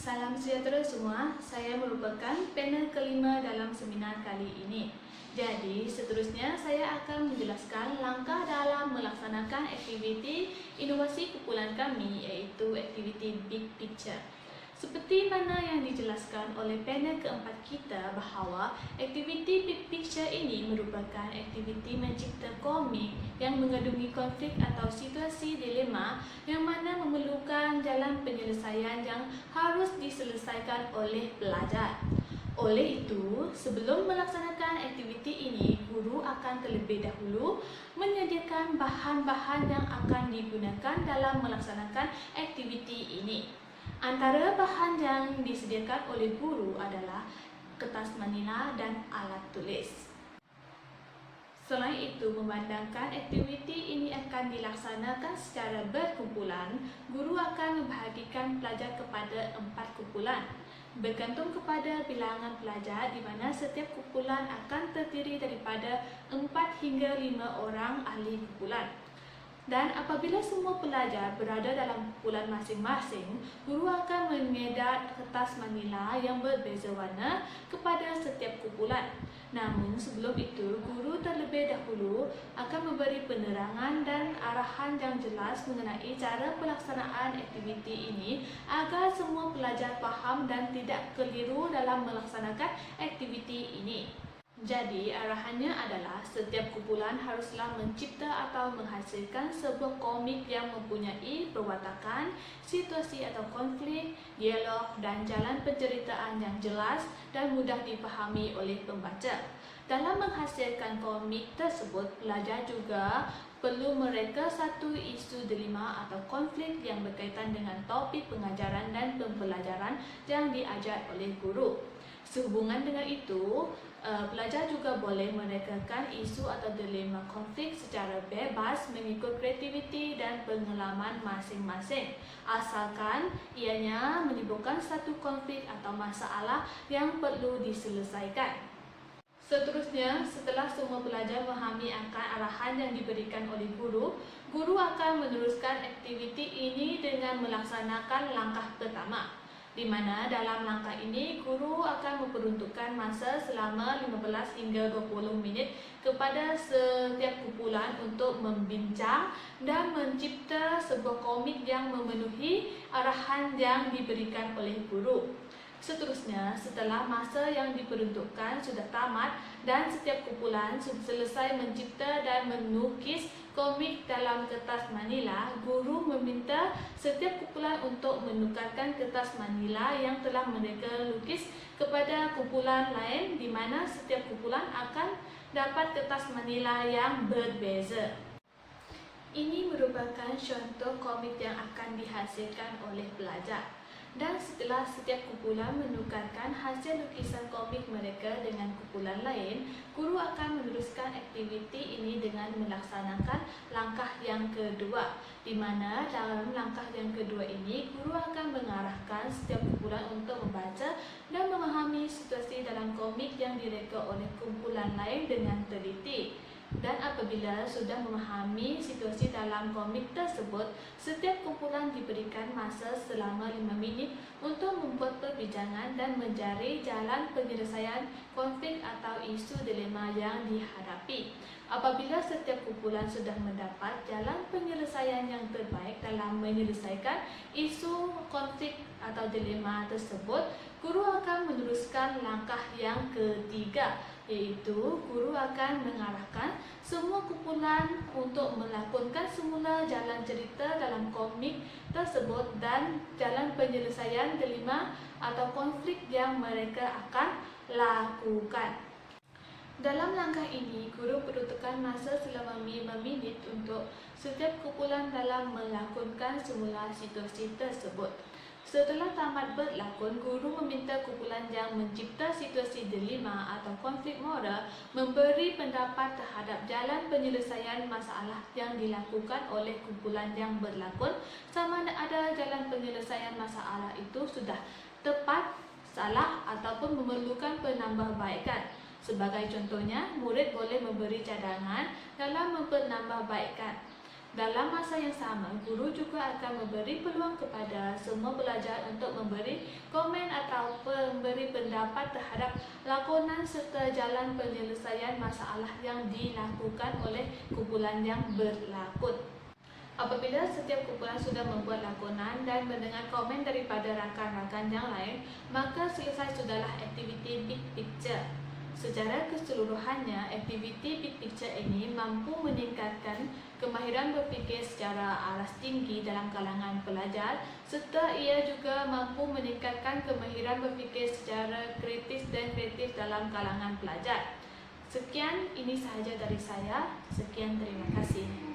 Salam sejahtera semua, saya merupakan panel kelima dalam seminar kali ini. Jadi, seterusnya saya akan menjelaskan langkah dalam melaksanakan aktiviti inovasi kumpulan kami, iaitu aktiviti Big Picture. Seperti mana yang dijelaskan oleh panel keempat kita bahawa aktiviti Big Picture ini merupakan aktiviti mencipta komik yang mengandungi konflik atau situasi dilema yang mana memerlukan jalan penyelesaian yang harus diselesaikan oleh pelajar. Oleh itu, sebelum melaksanakan aktiviti ini, guru akan terlebih dahulu menyediakan bahan-bahan yang akan digunakan dalam melaksanakan aktiviti ini. Antara bahan yang disediakan oleh guru adalah kertas manila dan alat tulis. Selain itu, memandangkan aktiviti ini akan dilaksanakan secara berkumpulan, guru akan membahagikan pelajar kepada 4 kumpulan. Bergantung kepada bilangan pelajar di mana setiap kumpulan akan terdiri daripada 4 hingga 5 orang ahli kumpulan. Dan apabila semua pelajar berada dalam kumpulan masing-masing, guru akan mengedar kertas manila yang berbeza warna kepada setiap kumpulan. Namun sebelum itu, guru terlebih dahulu akan memberi penerangan dan arahan yang jelas mengenai cara pelaksanaan aktiviti ini agar semua pelajar faham dan tidak keliru dalam melaksanakan aktiviti ini. Jadi, arahannya adalah setiap kumpulan haruslah mencipta atau menghasilkan sebuah komik yang mempunyai perwatakan, situasi atau konflik, dialog dan jalan penceritaan yang jelas dan mudah dipahami oleh pembaca. Dalam menghasilkan komik tersebut, pelajar juga perlu mereka satu isu dilema atau konflik yang berkaitan dengan topik pengajaran dan pembelajaran yang diajar oleh guru. Sehubungan dengan itu, pelajar juga boleh merekakan isu atau dilema konflik secara bebas mengikut kreativiti dan pengalaman masing-masing, asalkan ianya menimbulkan satu konflik atau masalah yang perlu diselesaikan. Seterusnya, setelah semua pelajar memahami akan arahan yang diberikan oleh guru, guru akan meneruskan aktiviti ini dengan melaksanakan langkah pertama, di mana dalam langkah ini guru akan memperuntukkan masa selama 15 hingga 20 minit kepada setiap kumpulan untuk membincang dan mencipta sebuah komik yang memenuhi arahan yang diberikan oleh guru. Seterusnya, setelah masa yang diperuntukkan sudah tamat dan setiap kumpulan sudah selesai mencipta dan menukis komik dalam kertas manila, guru meminta setiap kumpulan untuk menukarkan kertas manila yang telah mereka lukis kepada kumpulan lain, di mana setiap kumpulan akan dapat kertas manila yang berbeza. Ini merupakan contoh komik yang akan dihasilkan oleh pelajar. Dan setelah setiap kumpulan menukarkan hasil lukisan komik mereka dengan kumpulan lain, guru akan meneruskan aktiviti ini dengan melaksanakan langkah yang kedua, di mana dalam langkah yang kedua ini, guru akan mengarahkan setiap kumpulan untuk membaca dan memahami situasi dalam komik yang direka oleh kumpulan lain dengan teliti. Dan apabila sudah memahami situasi dalam komik tersebut, setiap kumpulan diberikan masa selama 5 minit untuk membuat perbincangan dan mencari jalan penyelesaian konflik atau isu dilema yang dihadapi. Apabila setiap kumpulan sudah mendapat jalan penyelesaian yang terbaik dalam menyelesaikan isu konflik atau dilema tersebut, guru akan meneruskan langkah yang ketiga, yaitu guru akan mengarahkan semua kumpulan untuk melakonkan semula jalan cerita dalam komik tersebut dan jalan penyelesaian dilema atau konflik yang mereka akan lakukan. Dalam langkah ini, guru peruntukkan masa selama 5 minit untuk setiap kumpulan dalam melakonkan semula situasi tersebut. Setelah tamat berlakon, guru meminta kumpulan yang mencipta situasi dilema atau konflik moral memberi pendapat terhadap jalan penyelesaian masalah yang dilakukan oleh kumpulan yang berlakon, sama ada jalan penyelesaian masalah itu sudah tepat, salah ataupun memerlukan penambahbaikan. Sebagai contohnya, murid boleh memberi cadangan dalam mempenambahbaikan. Dalam masa yang sama, guru juga akan memberi peluang kepada semua pelajar untuk memberi komen atau memberi pendapat terhadap lakonan serta jalan penyelesaian masalah yang dilakukan oleh kumpulan yang berlakon. Apabila setiap kumpulan sudah membuat lakonan dan mendengar komen daripada rakan-rakan yang lain, maka selesai sudahlah aktiviti Big Picture. Secara keseluruhannya, aktiviti Big Picture ini mampu meningkatkan kemahiran berfikir secara aras tinggi dalam kalangan pelajar, serta ia juga mampu meningkatkan kemahiran berfikir secara kritis dan kreatif dalam kalangan pelajar. Sekian, ini sahaja dari saya. Sekian, terima kasih.